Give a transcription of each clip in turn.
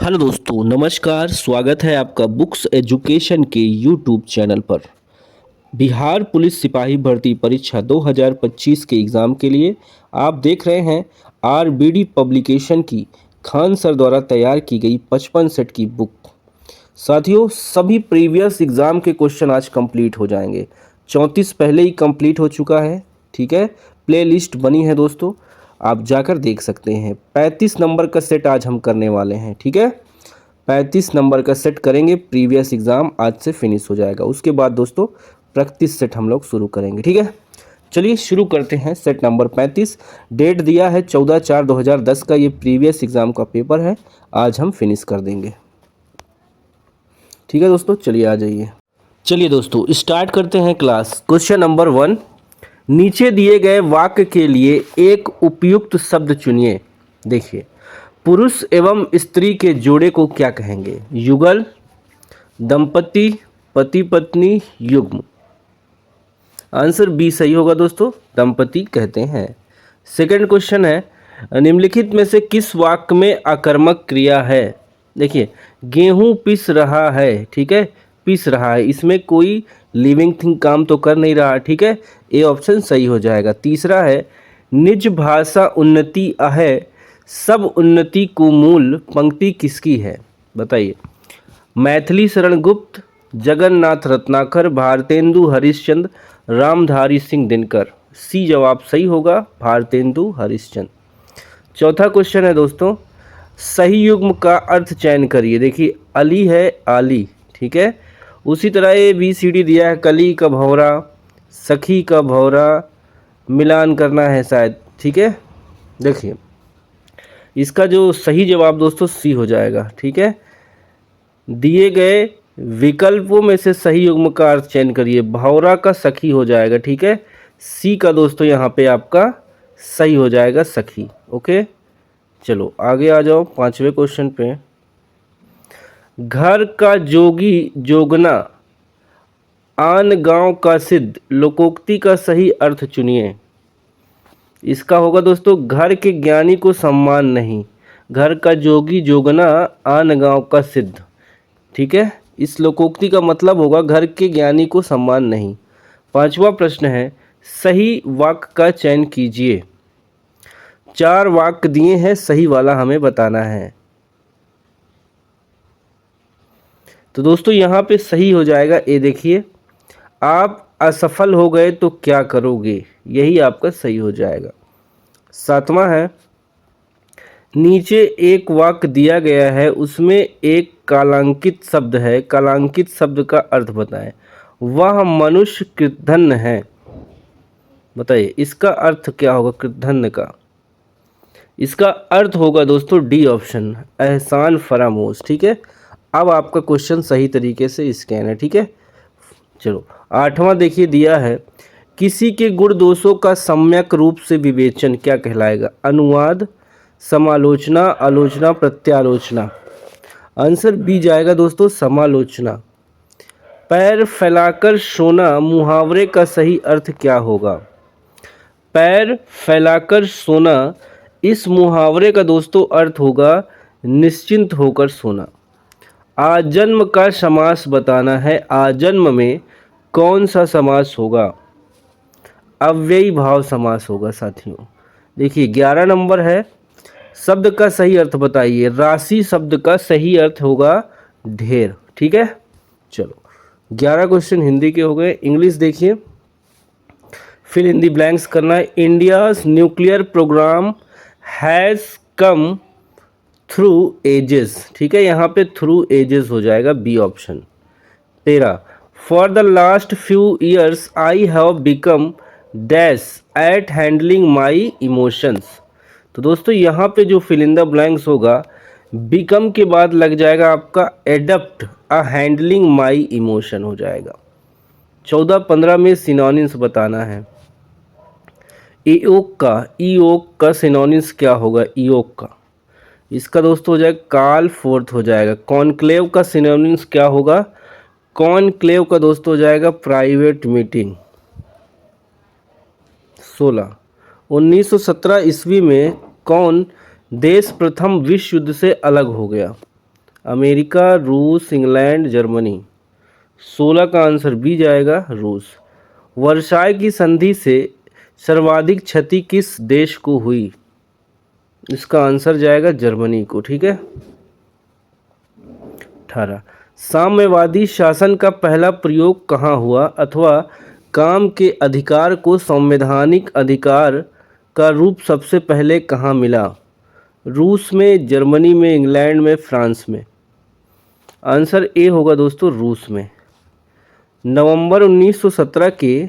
Hello दोस्तों, नमस्कार। स्वागत है आपका बुक्स एजुकेशन के यूट्यूब चैनल पर। बिहार पुलिस सिपाही भर्ती परीक्षा 2025 के एग्ज़ाम के लिए आप देख रहे हैं आरबीडी पब्लिकेशन की खान सर द्वारा तैयार की गई 55 सेट की बुक। साथियों, सभी प्रीवियस एग्ज़ाम के क्वेश्चन आज कंप्लीट हो जाएंगे। 34 पहले ही कंप्लीट हो चुका है। ठीक है, प्ले लिस्ट बनी है दोस्तों, आप जाकर देख सकते हैं। 35 नंबर का सेट आज हम करने वाले हैं। ठीक है, 35 नंबर का सेट करेंगे। प्रीवियस एग्ज़ाम आज से फिनिश हो जाएगा। उसके बाद दोस्तों प्रैक्टिस सेट हम लोग शुरू करेंगे। ठीक है, चलिए शुरू करते हैं। सेट नंबर 35, डेट दिया है 14/4/2010 का। ये प्रीवियस एग्ज़ाम का पेपर है, आज हम फिनिश कर देंगे। ठीक है दोस्तों, चलिए आ जाइए। चलिए दोस्तों स्टार्ट करते हैं क्लास। क्वेश्चन नंबर 1, नीचे दिए गए वाक्य के लिए एक उपयुक्त शब्द चुनिए। देखिए, पुरुष एवं स्त्री के जोड़े को क्या कहेंगे? युगल, दंपति, पति पत्नी, युग्म। आंसर बी सही होगा दोस्तों, दंपति कहते हैं। सेकंड क्वेश्चन है, निम्नलिखित में से किस वाक्य में आकर्मक क्रिया है? देखिए, गेहूं पिस रहा है। ठीक है, पिस रहा है, इसमें कोई लिविंग थिंग काम तो कर नहीं रहा। ठीक है, ए ऑप्शन सही हो जाएगा। तीसरा है, निज भाषा उन्नति है, सब उन्नति को मूल पंक्ति किसकी है? बताइए। मैथिली शरण गुप्त, जगन्नाथ रत्नाकर, भारतेंदु हरिश्चंद्र, रामधारी सिंह दिनकर। सी जवाब सही होगा, भारतेंदु हरिश्चंद्र। चौथा क्वेश्चन है दोस्तों, सही युग्म का अर्थ चयन करिए। देखिए, अली है आली। ठीक है, उसी तरह ए बी सी डी दिया है, कली का भौरा, सखी का भौरा, मिलान करना है शायद। ठीक है, देखिए इसका जो सही जवाब दोस्तों सी हो जाएगा। ठीक है, दिए गए विकल्पों में से सही युग्म का अर्थ चयन करिए। भौरा का सखी हो जाएगा। ठीक है, सी का दोस्तों यहाँ पे आपका सही हो जाएगा, सखी। ओके, चलो आगे आ जाओ 5वें क्वेश्चन पे। घर का जोगी जोगना, आन गांव का सिद्ध, लोकोक्ति का सही अर्थ चुनिए। इसका होगा दोस्तों, घर के ज्ञानी को सम्मान नहीं। घर का जोगी जोगना, आन गांव का सिद्ध। ठीक है, इस लोकोक्ति का मतलब होगा घर के ज्ञानी को सम्मान नहीं। 5वां प्रश्न है, सही वाक्य का चयन कीजिए। 4 वाक्य दिए हैं, सही वाला हमें बताना है। तो दोस्तों यहाँ पे सही हो जाएगा ए। देखिए, आप असफल हो गए तो क्या करोगे, यही आपका सही हो जाएगा। 7वां है, नीचे एक वाक्य दिया गया है, उसमें एक कालांकित शब्द है, कालांकित शब्द का अर्थ बताएं। वह मनुष्य कृतघ्न है। बताइए इसका अर्थ क्या होगा कृतघ्न का? इसका अर्थ होगा दोस्तों डी ऑप्शन, एहसान फरामोश। ठीक है, अब आपका क्वेश्चन सही तरीके से स्कैन है। ठीक है, चलो 8वां देखिए दिया है, किसी के गुण दोषों का सम्यक रूप से विवेचन क्या कहलाएगा? अनुवाद, समालोचना, आलोचना, प्रत्यालोचना। आंसर बी जाएगा दोस्तों, समालोचना। पैर फैलाकर सोना, मुहावरे का सही अर्थ क्या होगा? पैर फैलाकर सोना, इस मुहावरे का दोस्तों अर्थ होगा निश्चिंत होकर सोना। आजन्म का समास बताना है, आजन्म में कौन सा समास होगा? अव्ययी भाव समास होगा साथियों। देखिए 11 नंबर है, शब्द का सही अर्थ बताइए। राशि शब्द का सही अर्थ होगा ढेर। ठीक है, चलो 11 क्वेश्चन हिंदी के हो गए। इंग्लिश देखिए, फिल इन दी ब्लैंक्स करना है। India's nuclear programme has come through ages. ठीक है, यहाँ पे थ्रू एजेस हो जाएगा, B option. 13, for the last few years I have become dash at handling my emotions. तो दोस्तों यहाँ पे जो फिल इन द ब्लैंक्स होगा, बिकम के बाद लग जाएगा आपका adept a handling my emotion हो जाएगा। 14-15 में सिनोनिम्स बताना है। ईओक का सिनोनिम्स क्या होगा? ईओक का, इसका दोस्तों हो जाएगा काल फोर्थ हो जाएगा। कॉन्क्लेव का सिनोनिम्स क्या होगा? कॉन्क्लेव का दोस्तों हो जाएगा प्राइवेट मीटिंग। 16, 1917 ईस्वी में कौन देश प्रथम विश्व युद्ध से अलग हो गया? अमेरिका, रूस, इंग्लैंड, जर्मनी। 16 का आंसर बी जाएगा, रूस। वर्साय की संधि से सर्वाधिक क्षति किस देश को हुई? इसका आंसर जाएगा जर्मनी को। ठीक है। 18 साम्यवादी शासन का पहला प्रयोग कहाँ हुआ अथवा काम के अधिकार को संवैधानिक अधिकार का रूप सबसे पहले कहाँ मिला? रूस में, जर्मनी में, इंग्लैंड में, फ्रांस में। आंसर ए होगा दोस्तों, रूस में। नवंबर 1917 के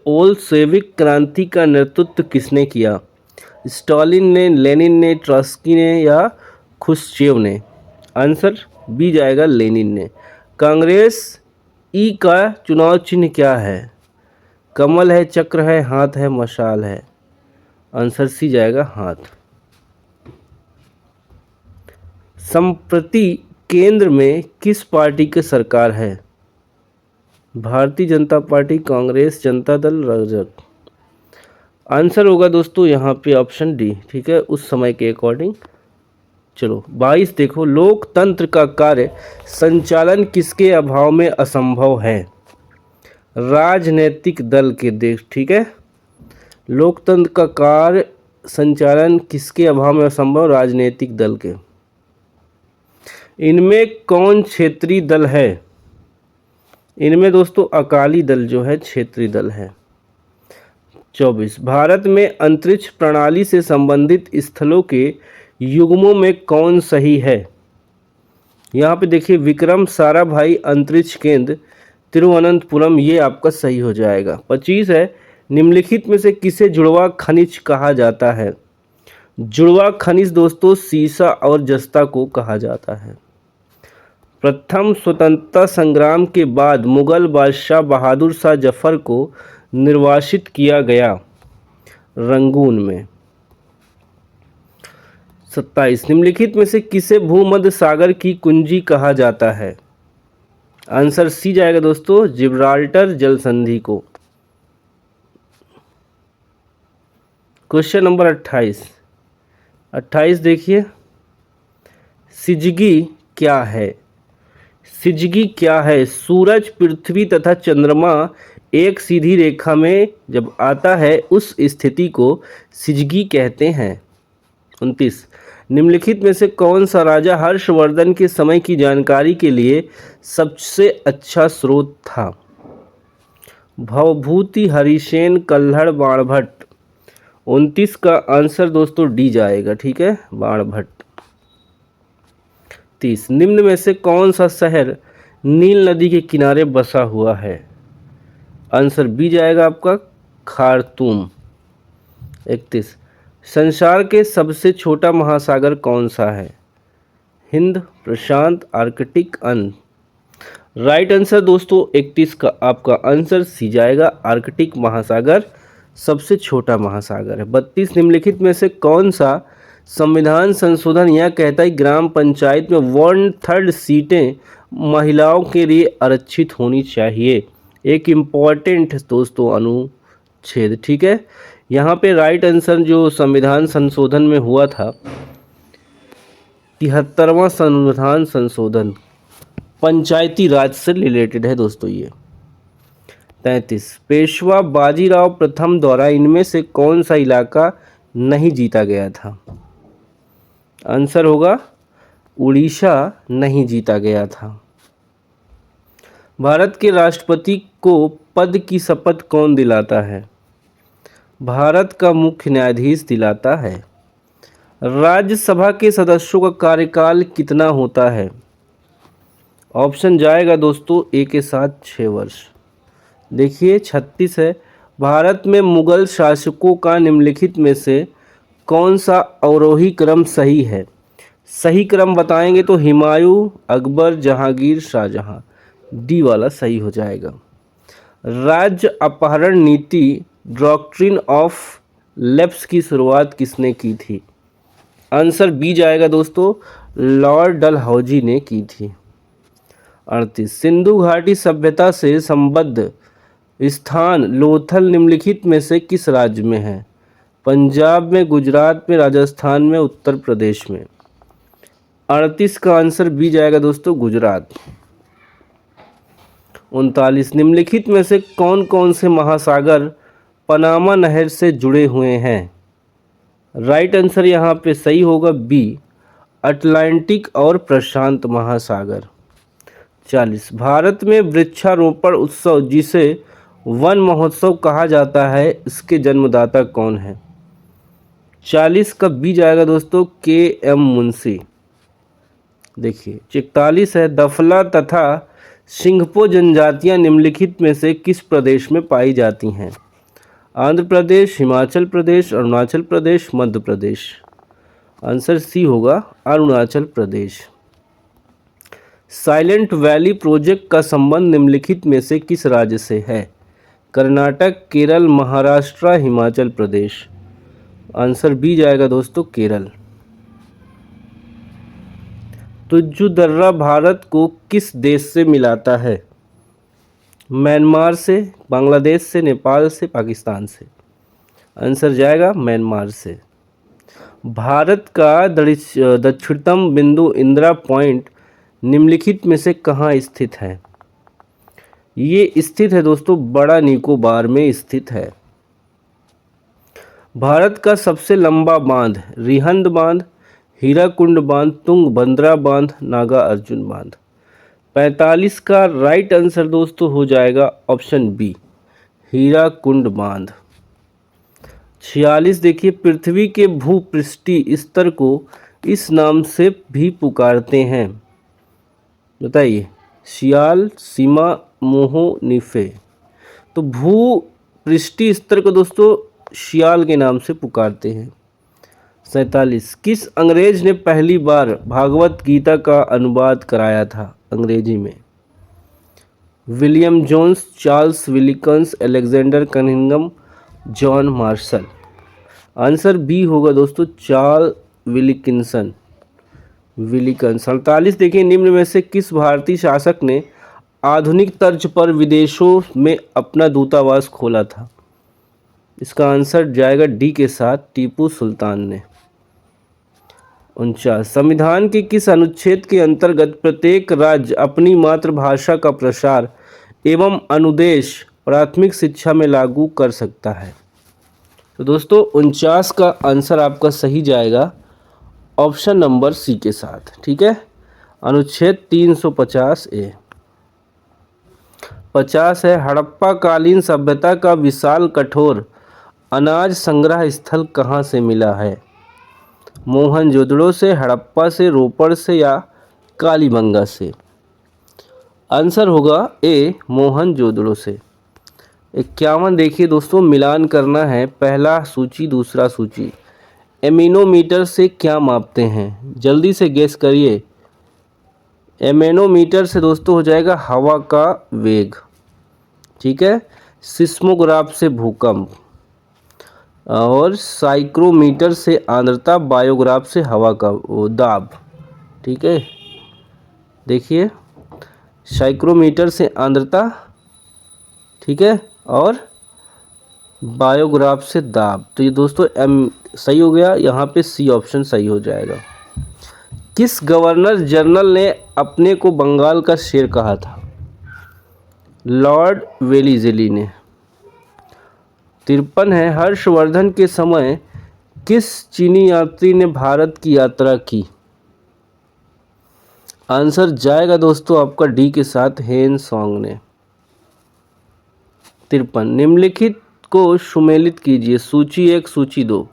ओल्शेविक क्रांति का नेतृत्व किसने किया? स्टालिन ने, लेनिन ने, ट्रॉट्स्की ने या खुश्चेव ने? आंसर बी जाएगा, लेनिन ने। कांग्रेस ई का चुनाव चिन्ह क्या है? कमल है, चक्र है, हाथ है, मशाल है? आंसर सी जाएगा, हाथ। संप्रति केंद्र में किस पार्टी की सरकार है? भारतीय जनता पार्टी, कांग्रेस, जनता दल, राजग? आंसर होगा दोस्तों यहाँ पे ऑप्शन डी। ठीक है, उस समय के अकॉर्डिंग। चलो 22 देखो, लोकतंत्र का कार्य संचालन किसके अभाव में असंभव है? राजनीतिक दल के देश। ठीक है, लोकतंत्र का कार्य संचालन किसके अभाव में असंभव? राजनीतिक दल के। इनमें कौन क्षेत्रीय दल है? इनमें दोस्तों अकाली दल जो है क्षेत्रीय दल है। 24 भारत में अंतरिक्ष प्रणाली से संबंधित स्थलों के युग्मों में कौन सही है? यहाँ पे देखिए, विक्रम साराभाई अंतरिक्ष केंद्र तिरुवनंतपुरम, ये आपका सही हो जाएगा। 25 है, निम्नलिखित में से किसे जुड़वा खनिज कहा जाता है? जुड़वा खनिज दोस्तों सीसा और जस्ता को कहा जाता है। प्रथम स्वतंत्रता संग्राम के बाद मुगल बादशाह बहादुर शाह जफर को निर्वासित किया गया रंगून में। 27 निम्नलिखित में से किसे भूमध्य सागर की कुंजी कहा जाता है? आंसर सी जाएगा दोस्तों, जिब्राल्टर जल संधि को। क्वेश्चन नंबर 28 देखिए, सिजगी क्या है? सिजगी क्या है? सूरज, पृथ्वी तथा चंद्रमा एक सीधी रेखा में जब आता है उस स्थिति को सिजगी कहते हैं। 29 निम्नलिखित में से कौन सा राजा हर्षवर्धन के समय की जानकारी के लिए सबसे अच्छा स्रोत था? भवभूति, हरिसेन, कल्हड़, बाणभट्ट? 29 का आंसर दोस्तों डी जाएगा। ठीक है, बाणभट्ट। 30 निम्न में से कौन सा शहर नील नदी के किनारे बसा हुआ है? आंसर बी जाएगा आपका, खार्तूम। 31 संसार के सबसे छोटा महासागर कौन सा है? हिंद, प्रशांत, आर्कटिक, अन? राइट आंसर दोस्तों 31 का आपका आंसर सी जाएगा, आर्कटिक महासागर सबसे छोटा महासागर है। 32 निम्नलिखित में से कौन सा संविधान संशोधन यह कहता है ग्राम पंचायत में 1/3 सीटें महिलाओं के लिए आरक्षित होनी चाहिए? एक इम्पॉर्टेंट दोस्तों अनुच्छेद। ठीक है, यहाँ पे राइट आंसर जो संविधान संशोधन में हुआ था, 73वां संविधान संशोधन, पंचायती राज से रिलेटेड है दोस्तों ये। 33 पेशवा बाजीराव प्रथम द्वारा इनमें से कौन सा इलाका नहीं जीता गया था? आंसर होगा उड़ीसा नहीं जीता गया था। भारत के राष्ट्रपति को पद की शपथ कौन दिलाता है? भारत का मुख्य न्यायाधीश दिलाता है। राज्यसभा के सदस्यों का कार्यकाल कितना होता है? ऑप्शन जाएगा दोस्तों ए के साथ 6 वर्ष। देखिए 36 है, भारत में मुगल शासकों का निम्नलिखित में से कौन सा अवरोही क्रम सही है? सही क्रम बताएंगे तो हुमायूं, अकबर, जहांगीर, शाहजहां। डी वाला सही हो जाएगा। राज्य अपहरण नीति डॉक्ट्रिन ऑफ लैप्स की शुरुआत किसने की थी? आंसर बी जाएगा दोस्तों, लॉर्ड डलहौजी ने की थी। 38 सिंधु घाटी सभ्यता से संबद्ध स्थान लोथल निम्नलिखित में से किस राज्य में है? पंजाब में, गुजरात में, राजस्थान में, उत्तर प्रदेश में? 38 का आंसर बी जाएगा दोस्तों, गुजरात। 39, निम्नलिखित में से कौन कौन से महासागर पनामा नहर से जुड़े हुए हैं? राइट आंसर यहाँ पे सही होगा बी, अटलांटिक और प्रशांत महासागर। 40, भारत में वृक्षारोपण उत्सव जिसे वन महोत्सव कहा जाता है, इसके जन्मदाता कौन है? 40 का बी जाएगा दोस्तों, के एम मुंशी। देखिए 41 है, दफला तथा सिंघपो जनजातियां निम्नलिखित में से किस प्रदेश में पाई जाती हैं? आंध्र प्रदेश, हिमाचल प्रदेश, अरुणाचल प्रदेश, मध्य प्रदेश। आंसर सी होगा, Arunachal Pradesh. Silent valley project का संबंध निम्नलिखित में से किस राज्य से है? कर्नाटक, केरल, महाराष्ट्र, हिमाचल प्रदेश। आंसर बी जाएगा दोस्तों, केरल। तुज्जु दर्रा भारत को किस देश से मिलाता है? म्यांमार से, बांग्लादेश से, नेपाल से, पाकिस्तान से। आंसर जाएगा म्यांमार से। भारत का दक्षिणतम बिंदु इंदिरा पॉइंट निम्नलिखित में से कहाँ स्थित है? ये स्थित है दोस्तों, बड़ा निकोबार में स्थित है। भारत का सबसे लंबा बांध, रिहंद बांध, हीराकुंड बांध, तुंगभद्रा बांध, नागा अर्जुन बांध। 45 का राइट आंसर दोस्तों हो जाएगा ऑप्शन बी, हीराकुंड बांध। 46, देखिए पृथ्वी के भूपृष्ठीय स्तर को इस नाम से भी पुकारते हैं, बताइए। सियाल, सीमा, मोहो, निफे। तो भूपृष्ठीय स्तर को दोस्तों सियाल के नाम से पुकारते हैं। 47, किस अंग्रेज ने पहली बार भागवत गीता का अनुवाद कराया था अंग्रेजी में? William Jones, Charles Wilkins, Alexander Cunningham, John Marshall. Answer B होगा दोस्तों, चार्ल्स विलिकिंसन, विलिकंस। 48, देखिए निम्न में से किस भारतीय शासक ने आधुनिक तर्ज पर विदेशों में अपना दूतावास खोला था? इसका आंसर जाएगा डी के साथ, टीपू सुल्तान ने। 49, संविधान के किस अनुच्छेद के अंतर्गत प्रत्येक राज्य अपनी मातृभाषा का प्रसार एवं अनुदेश प्राथमिक शिक्षा में लागू कर सकता है? तो दोस्तों 49 का आंसर आपका सही जाएगा ऑप्शन नंबर सी के साथ, ठीक है, अनुच्छेद 350 ए। 50 है, हड़प्पा कालीन सभ्यता का विशाल कठोर अनाज संग्रह स्थल कहाँ से मिला है? मोहनजोदड़ो से, हड़प्पा से, रोपड़ से या कालीबंगा से? आंसर होगा ए, मोहनजोदड़ो से। 51, देखिए दोस्तों मिलान करना है, पहला सूची दूसरा सूची। एमिनोमीटर से क्या मापते हैं? जल्दी से गेस करिए। एमेनोमीटर से दोस्तों हो जाएगा हवा का वेग, ठीक है। सिस्मोग्राफ से भूकंप, और साइक्रोमीटर से आर्द्रता, बायोग्राफ से हवा का दाब, ठीक है। देखिए साइक्रोमीटर से आर्द्रता, ठीक है, और बायोग्राफ से दाब। तो ये दोस्तों एम सही हो गया, यहाँ पे सी ऑप्शन सही हो जाएगा। किस गवर्नर जनरल ने अपने को बंगाल का शेर कहा था? लॉर्ड वेलिज़ली ने। 53 है, हर्षवर्धन के समय किस चीनी यात्री ने भारत की यात्रा की? आंसर जाएगा दोस्तों आपका डी के साथ, हेन सॉन्ग ने। 53, निम्नलिखित को सुमेलित कीजिए, सूची 1 सूची 2।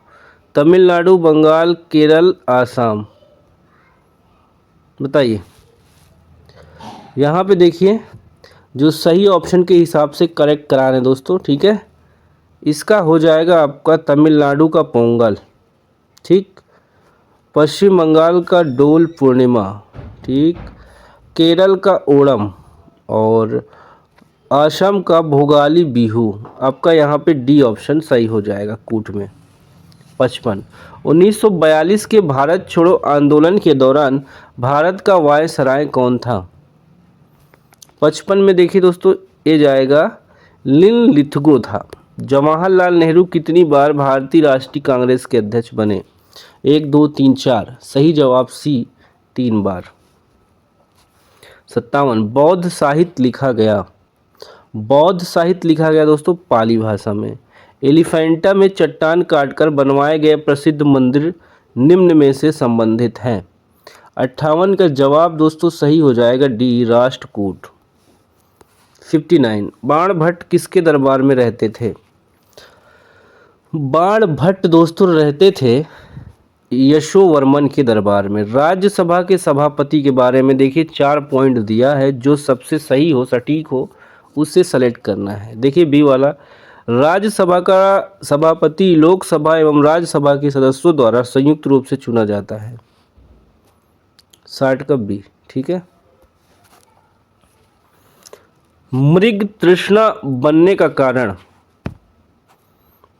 तमिलनाडु, बंगाल, केरल, आसाम। बताइए। यहाँ पे देखिए जो सही ऑप्शन के हिसाब से करेक्ट करा रहे हैं दोस्तों, ठीक है। इसका हो जाएगा आपका तमिलनाडु का पोंगल, ठीक। पश्चिम बंगाल का डोल पूर्णिमा, ठीक। केरल का ओणम और असम का भोगाली बिहू। आपका यहाँ पे डी ऑप्शन सही हो जाएगा, कूट में। 55, 1942 के भारत छोड़ो आंदोलन के दौरान भारत का वायसराय कौन था? 55 में देखिए दोस्तों ये जाएगा लिनलिथगो था। जवाहरलाल नेहरू कितनी बार भारतीय राष्ट्रीय कांग्रेस के अध्यक्ष बने? 1 2 3 4। सही जवाब सी, 3 बार। 57 बौद्ध साहित्य लिखा गया। बौद्ध साहित्य लिखा गया दोस्तों पाली भाषा में। एलिफेंटा में चट्टान काटकर बनवाए गए प्रसिद्ध मंदिर निम्न में से संबंधित हैं। 58 का जवाब दोस्तों सही हो जाएगा डी, राष्ट्रकूट। 59 बाणभट्ट किसके दरबार में रहते थे? बाणभट्ट दोस्तों रहते थे यशोवर्मन के दरबार में। राज्यसभा के सभापति के बारे में देखिए 4 पॉइंट दिया है, जो सबसे सही हो, सटीक हो, उसे सेलेक्ट करना है। देखिए बी वाला, राज्यसभा का सभापति लोकसभा एवं राज्यसभा के सदस्यों द्वारा संयुक्त रूप से चुना जाता है। 60 का बी, ठीक है। मृग तृष्णा बनने का कारण,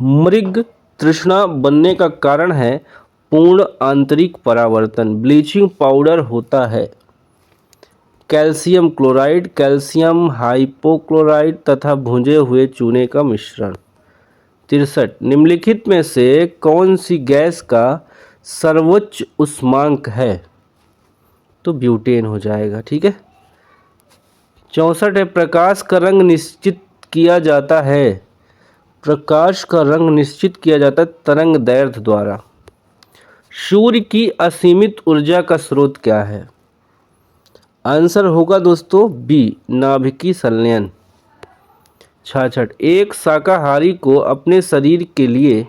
मृग तृष्णा बनने का कारण है पूर्ण आंतरिक परावर्तन। ब्लीचिंग पाउडर होता है कैल्शियम क्लोराइड, कैल्शियम हाइपोक्लोराइड तथा भुंजे हुए चूने का मिश्रण। 63 निम्नलिखित में से कौन सी गैस का सर्वोच्च उष्मांक है? तो ब्यूटेन हो जाएगा, ठीक है। 64 है प्रकाश का रंग निश्चित किया जाता है, प्रकाश का रंग निश्चित किया जाता है तरंग दैर्ध्य द्वारा। सूर्य की असीमित ऊर्जा का स्रोत क्या है? आंसर होगा दोस्तों बी, नाभिकीय संलयन। 66 एक शाकाहारी को अपने शरीर के लिए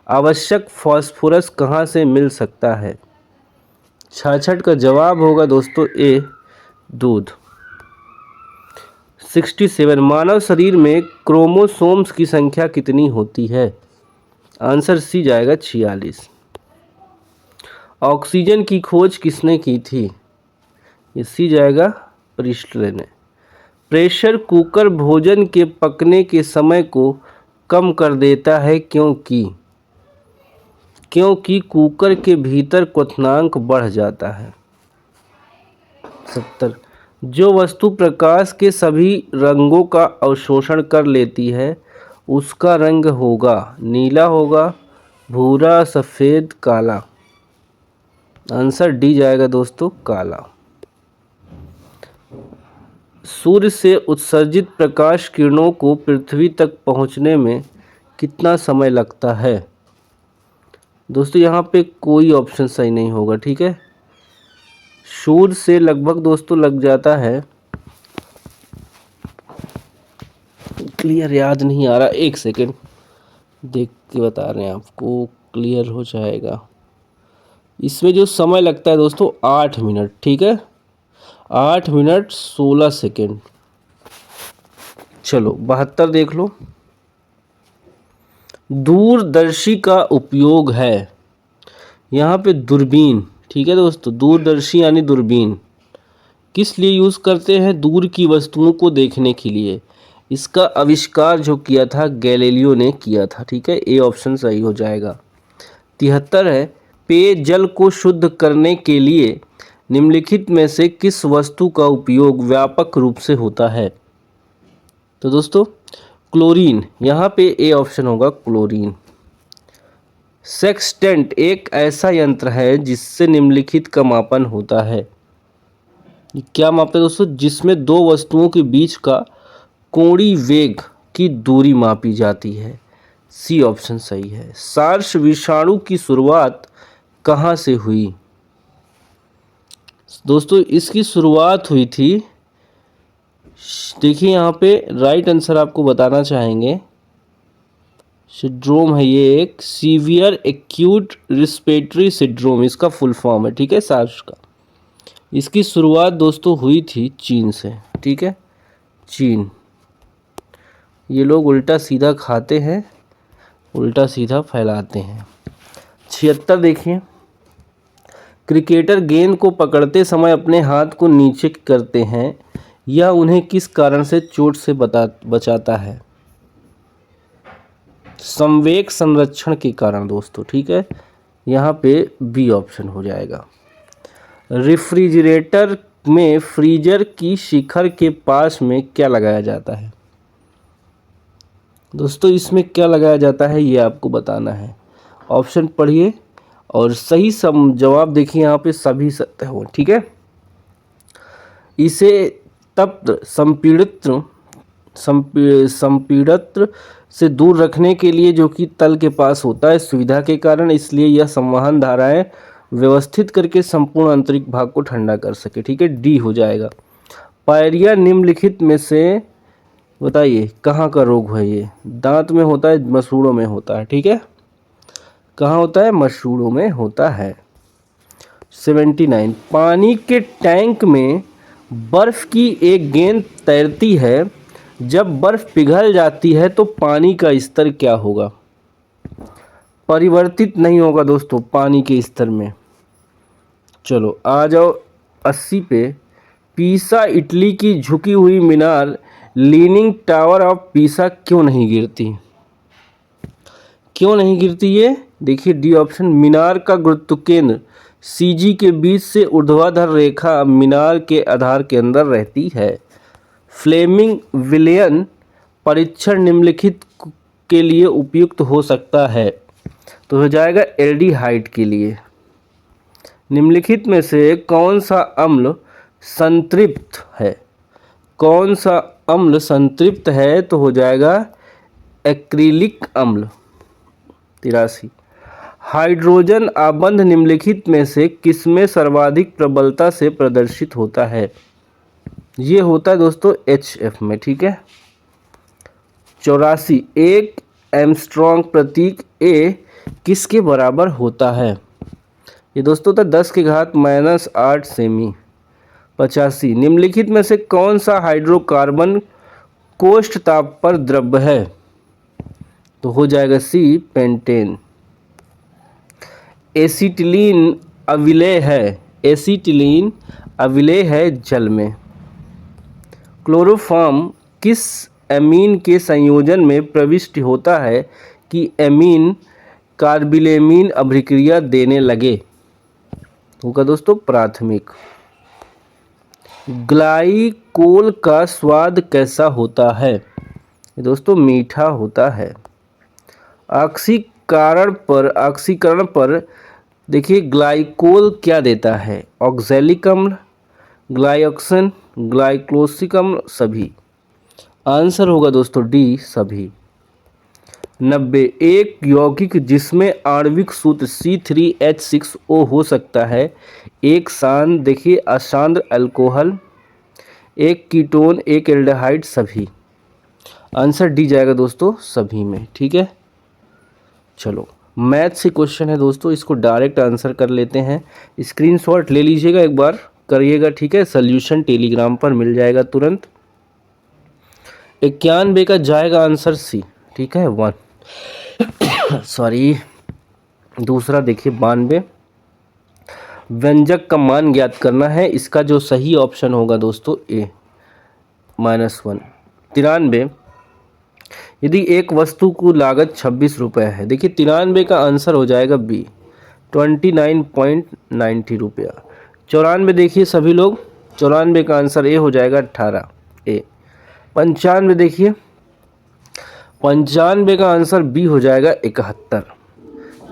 आवश्यक फास्फोरस कहाँ से मिल सकता है? 66 का जवाब होगा दोस्तों ए, दूध। 67 मानव शरीर में क्रोमोसोम्स की संख्या कितनी होती है? आंसर सी जाएगा 46। ऑक्सीजन की खोज किसने की थी? ये सी जाएगा प्रिस्टले ने। प्रेशर कुकर भोजन के पकने के समय को कम कर देता है क्योंकि कुकर के भीतर क्वथनांक बढ़ जाता है। 70 जो वस्तु प्रकाश के सभी रंगों का अवशोषण कर लेती है उसका रंग होगा नीला, होगा भूरा, सफ़ेद, काला। आंसर डी जाएगा दोस्तों काला। सूर्य से उत्सर्जित प्रकाश किरणों को पृथ्वी तक पहुंचने में कितना समय लगता है? दोस्तों यहाँ पे कोई ऑप्शन सही नहीं होगा, ठीक है। सूर्य से लगभग दोस्तों लग जाता है, क्लियर याद नहीं आ रहा, 1 सेकेंड देख के बता रहे हैं आपको, क्लियर हो जाएगा। इसमें जो समय लगता है दोस्तों 8 मिनट, ठीक है, 8 मिनट 16 सेकेंड। चलो 72 देख लो। दूरदर्शी का उपयोग है, यहाँ पे दूरबीन, ठीक है दोस्तों, दूरदर्शी यानी दूरबीन किस लिए यूज़ करते हैं? दूर की वस्तुओं को देखने के लिए। इसका आविष्कार जो किया था गैलीलियो ने किया था, ठीक है, ए ऑप्शन सही हो जाएगा। 73 है पेयजल को शुद्ध करने के लिए निम्नलिखित में से किस वस्तु का उपयोग व्यापक रूप से होता है? तो दोस्तों क्लोरीन, यहाँ पे ए ऑप्शन होगा क्लोरीन। सेक्सटेंट एक ऐसा यंत्र है जिससे निम्नलिखित का मापन होता है। क्या मापता है दोस्तों? जिसमें दो वस्तुओं के बीच का कोणीय वेग की दूरी मापी जाती है। सी ऑप्शन सही है। सार्स विषाणु की शुरुआत कहाँ से हुई? दोस्तों इसकी शुरुआत हुई थी, देखिए यहाँ पे राइट आंसर आपको बताना चाहेंगे, सिंड्रोम है ये एक, सीवियर एक्यूट रिस्पिरेटरी सिंड्रोम इसका फुल फॉर्म है, ठीक है, सार्स का। इसकी शुरुआत दोस्तों हुई थी चीन से, ठीक है, चीन। ये लोग उल्टा सीधा खाते हैं, उल्टा सीधा फैलाते हैं। 76 देखिए, क्रिकेटर गेंद को पकड़ते समय अपने हाथ को नीचे करते हैं, यह उन्हें किस कारण से चोट से बचाता है? संवेग संरक्षण के कारण दोस्तों, ठीक है, यहाँ पे बी ऑप्शन हो जाएगा। रेफ्रिजरेटर में फ्रीजर की शिखर के पास में क्या लगाया जाता है? दोस्तों इसमें क्या लगाया जाता है ये आपको बताना है। ऑप्शन पढ़िए, और सही जवाब देखिए यहाँ पे सभी सत्य हो। ठीक है, इसे तप्त संपीड़ित से दूर रखने के लिए, जो कि तल के पास होता है सुविधा के कारण, इसलिए यह संवहन धाराएं व्यवस्थित करके संपूर्ण आंतरिक भाग को ठंडा कर सके। ठीक है, डी हो जाएगा। पायरिया निम्नलिखित में से बताइए कहाँ का रोग है ये? दांत में होता है, मसूड़ों में होता है। ठीक है, कहाँ होता है? मसूड़ों में होता है। 79, पानी के टैंक में बर्फ की एक गेंद तैरती है, जब बर्फ पिघल जाती है तो पानी का स्तर क्या होगा? परिवर्तित नहीं होगा दोस्तों पानी के स्तर में। चलो आ जाओ 80 पे। पीसा इटली की झुकी हुई मीनार लीनिंग टावर ऑफ पीसा क्यों नहीं गिरती? क्यों नहीं गिरती ये? देखिए डी ऑप्शन, मीनार का गुरुत्व केंद्र सीजी के बीच से ऊर्ध्वाधर रेखा मीनार के आधार के अंदर रहती है। फ्लेमिंग विलियन परीक्षण निम्नलिखित के लिए उपयुक्त हो सकता है, तो हो जाएगा एल्डिहाइड के लिए। निम्नलिखित में से कौन सा अम्ल संतृप्त है? कौन सा अम्ल संतृप्त है? तो हो जाएगा एक्रिलिक अम्ल। 83, हाइड्रोजन आबंध निम्नलिखित में से किसमें सर्वाधिक प्रबलता से प्रदर्शित होता है? ये होता है दोस्तों HF में। ठीक है, 84, एक एमस्ट्रॉन्ग प्रतीक A किसके बराबर होता है? ये दोस्तों था 10⁻⁻8 सेमी। 85, निम्नलिखित में से कौन सा हाइड्रोकार्बन कोष्ठ ताप पर द्रव्य है? तो हो जाएगा C, पेंटेन। एसिटिलीन अविलेय है, एसिटिलीन अविलेय है जल में। क्लोरोफॉर्म किस एमीन के संयोजन में प्रविष्ट होता है कि एमीन कार्बिलेमीन अभिक्रिया देने लगे? होगा दोस्तों प्राथमिक। ग्लाइकोल का स्वाद कैसा होता है? ये दोस्तों मीठा होता है। ऑक्सीकरण पर देखिए ग्लाइकोल क्या देता है? ऑक्सैलिक अम्ल, ग्लाइऑक्सन, ग्लाइकोसिक अम्ल, सभी। आंसर होगा दोस्तों डी, सभी। 90, एक यौगिक जिसमें आणविक सूत्र C3H6O हो सकता है, एक देखिए असांद्र अल्कोहल, एक कीटोन, एक एल्डिहाइड, सभी। आंसर डी जाएगा दोस्तों सभी में। ठीक है, चलो मैथ से क्वेश्चन है दोस्तों, इसको डायरेक्ट आंसर कर लेते हैं। स्क्रीनशॉट ले लीजिएगा, एक बार करिएगा। ठीक है, सोल्यूशन टेलीग्राम पर मिल जाएगा तुरंत। 91 का जाएगा आंसर सी। ठीक है, 1 सॉरी, दूसरा देखिए 92, व्यंजक का मान ज्ञात करना है। इसका जो सही ऑप्शन होगा दोस्तों A, -1। 93, यदि एक वस्तु को लागत 26 रुपये है, देखिए 93 का आंसर हो जाएगा B, 29.90 रुपया। 94 देखिए सभी लोग, 94 का आंसर A हो जाएगा 18 A। 95 देखिए, 95 का आंसर B हो जाएगा 71।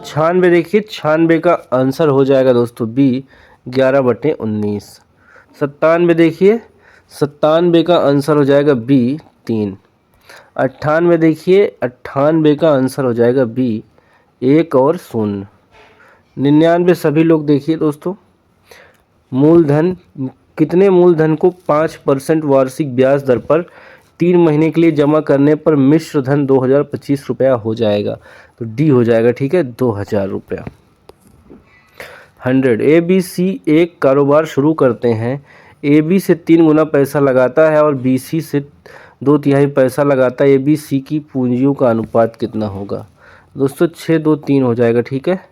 96 देखिए, 96 का आंसर हो जाएगा दोस्तों B, 11/19। 97 देखिए, 97 का आंसर हो जाएगा B, 3। 98 देखिए, 98 का आंसर हो जाएगा B, 1 और 0। 99 सभी लोग देखिए दोस्तों, मूलधन कितने मूलधन को 5% वार्षिक ब्याज दर पर 3 महीने के लिए जमा करने पर मिश्र धन 2025 रुपया हो जाएगा? तो डी हो जाएगा। ठीक है, 2000 रुपया। 100, ABC एक कारोबार शुरू करते हैं। AB से 3 गुना पैसा लगाता है और BC से 2/3 पैसा लगाता है। ABC की पूंजियों का अनुपात कितना होगा? दोस्तों 6-2-3 हो जाएगा। ठीक है,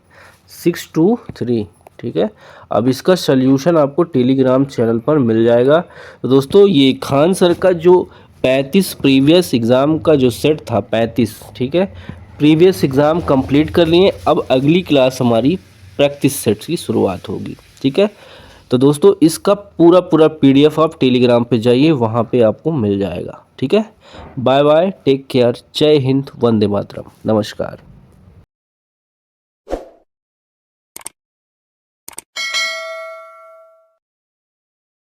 6-3। ठीक है, अब इसका सल्यूशन आपको टेलीग्राम चैनल पर मिल जाएगा। तो दोस्तों ये खान सर का जो 35 प्रीवियस एग्ज़ाम का जो सेट था 35, ठीक है, प्रीवियस एग्ज़ाम कंप्लीट कर लिए। अब अगली क्लास हमारी प्रैक्टिस सेट की शुरुआत होगी। ठीक है, तो दोस्तों इसका पूरा PDF आप टेलीग्राम पे जाइए, वहाँ पे आपको मिल जाएगा। ठीक है, बाय बाय, टेक केयर, जय हिंद, वंदे मातरम, नमस्कार।